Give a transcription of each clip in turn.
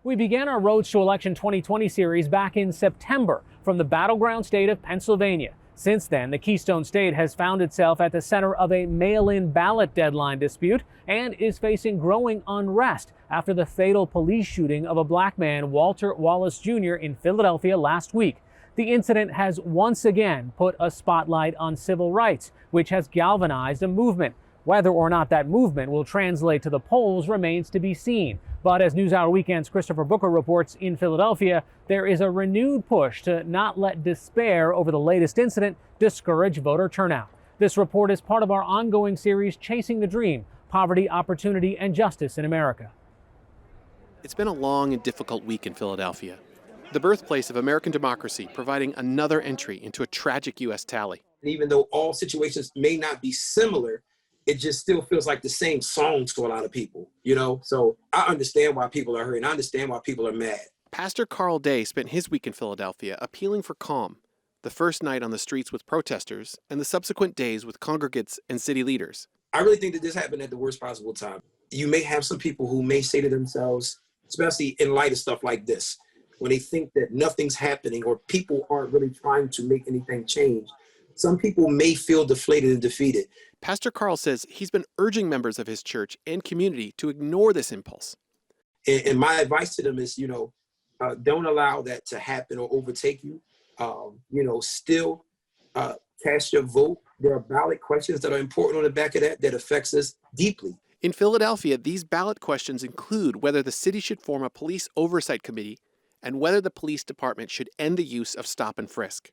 We began our Roads to Election 2020 series back in September from the battleground state of Pennsylvania. Since then, the Keystone State has found itself at the center of a mail-in ballot deadline dispute and is facing growing unrest after the fatal police shooting of a black man, Walter Wallace Jr., in Philadelphia last week. The incident has once again put a spotlight on civil rights, which has galvanized a movement. Whether or not that movement will translate to the polls remains to be seen. But as NewsHour Weekend's Christopher Booker reports, in Philadelphia, there is a renewed push to not let despair over the latest incident discourage voter turnout. This report is part of our ongoing series, Chasing the Dream: Poverty, Opportunity, and Justice in America. It's been a long and difficult week in Philadelphia, the birthplace of American democracy, providing another entry into a tragic U.S. tally. Even though all situations may not be similar, it just still feels like the same song to a lot of people, you know? So I understand why people are hurting. I understand why people are mad. Pastor Carl Day spent his week in Philadelphia appealing for calm, the first night on the streets with protesters and the subsequent days with congregants and city leaders. I really think that this happened at the worst possible time. You may have some people who may say to themselves, especially in light of stuff like this, when they think that nothing's happening or people aren't really trying to make anything change, some people may feel deflated and defeated. Pastor Carl says he's been urging members of his church and community to ignore this impulse. And my advice to them is, don't allow that to happen or overtake you. Still cast your vote. There are ballot questions that are important on the back of that affects us deeply. In Philadelphia, these ballot questions include whether the city should form a police oversight committee and whether the police department should end the use of stop and frisk.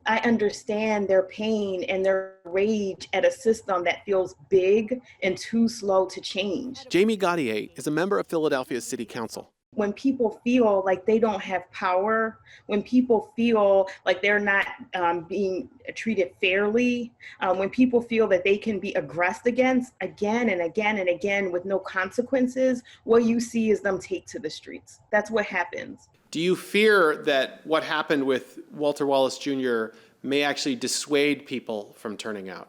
I understand their pain and their rage at a system that feels big and too slow to change. Jamie Gautier is a member of Philadelphia's City Council. When people feel like they don't have power, when people feel like they're not being treated fairly, when people feel that they can be aggressed against again and again and again with no consequences, what you see is them take to the streets. That's what happens. Do you fear that what happened with Walter Wallace Jr. may actually dissuade people from turning out?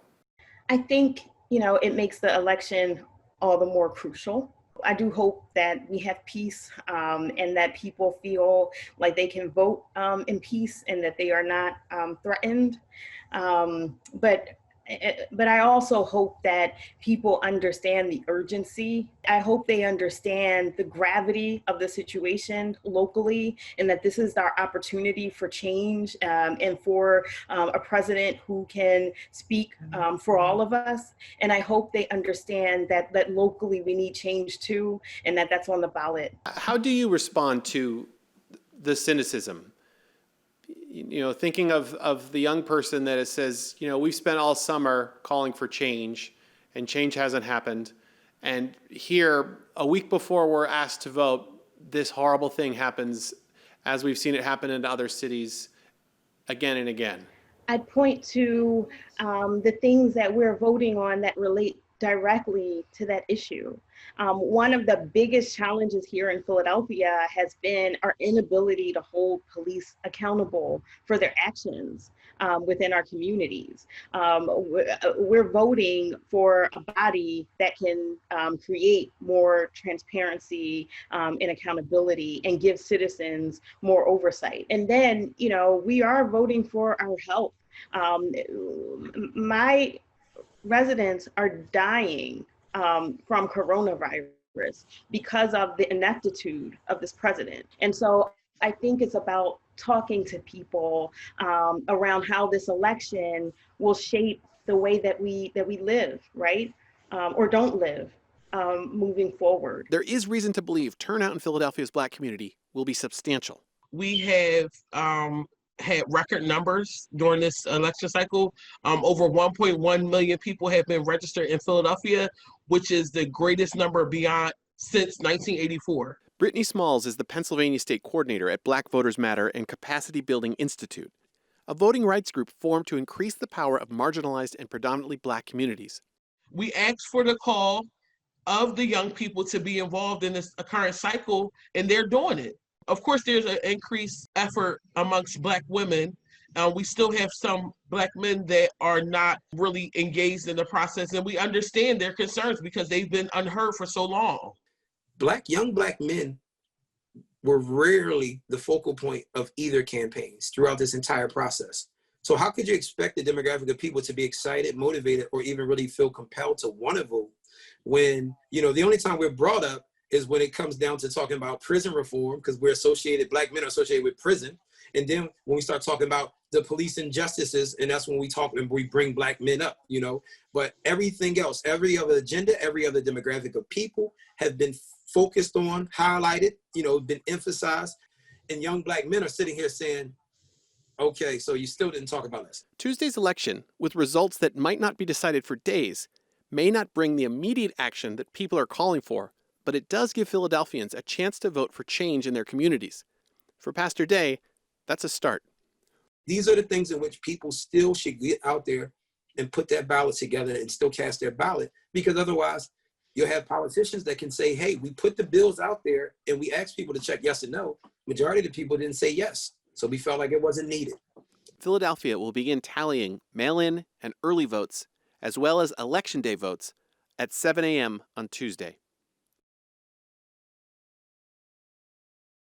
I think, it makes the election all the more crucial. I do hope that we have peace and that people feel like they can vote in peace and that they are not threatened. But I also hope that people understand the urgency. I hope they understand the gravity of the situation locally and that this is our opportunity for change and for a president who can speak for all of us. And I hope they understand that locally we need change too, and that's on the ballot. How do you respond to the cynicism? Thinking of the young person that it says, we've spent all summer calling for change and change hasn't happened. And here, a week before we're asked to vote, this horrible thing happens as we've seen it happen in other cities again and again. I'd point to the things that we're voting on that relate directly to that issue. One of the biggest challenges here in Philadelphia has been our inability to hold police accountable for their actions within our communities. We're voting for a body that can create more transparency and accountability and give citizens more oversight. And then, we are voting for our health. My residents are dying from coronavirus because of the ineptitude of this president. And so I think it's about talking to people around how this election will shape the way that we live, right? Or don't live moving forward. There is reason to believe turnout in Philadelphia's Black community will be substantial. We have had record numbers during this election cycle. Over 1.1 million people have been registered in Philadelphia, which is the greatest number since 1984. Brittany Smalls is the Pennsylvania State Coordinator at Black Voters Matter and Capacity Building Institute, a voting rights group formed to increase the power of marginalized and predominantly Black communities. We asked for the call of the young people to be involved in this current cycle, and they're doing it. Of course, there's an increased effort amongst Black women. We still have some Black men that are not really engaged in the process, and we understand their concerns because they've been unheard for so long. Young Black men were rarely the focal point of either campaigns throughout this entire process. So how could you expect the demographic of people to be excited, motivated, or even really feel compelled to want to vote when, you know, the only time we're brought up is when it comes down to talking about prison reform, because we're associated, Black men are associated with prison. And then when we start talking about the police injustices, and that's when we talk and we bring Black men up, you know. But everything else, every other agenda, every other demographic of people have been focused on, highlighted, you know, been emphasized. And young Black men are sitting here saying, okay, so you still didn't talk about this. Tuesday's election, with results that might not be decided for days, may not bring the immediate action that people are calling for, but it does give Philadelphians a chance to vote for change in their communities. For Pastor Day, that's a start. These are the things in which people still should get out there and put that ballot together and still cast their ballot, because otherwise you'll have politicians that can say, hey, we put the bills out there and we asked people to check yes or no. Majority of the people didn't say yes, so we felt like it wasn't needed. Philadelphia will begin tallying mail-in and early votes, as well as Election Day votes, at 7 a.m. on Tuesday.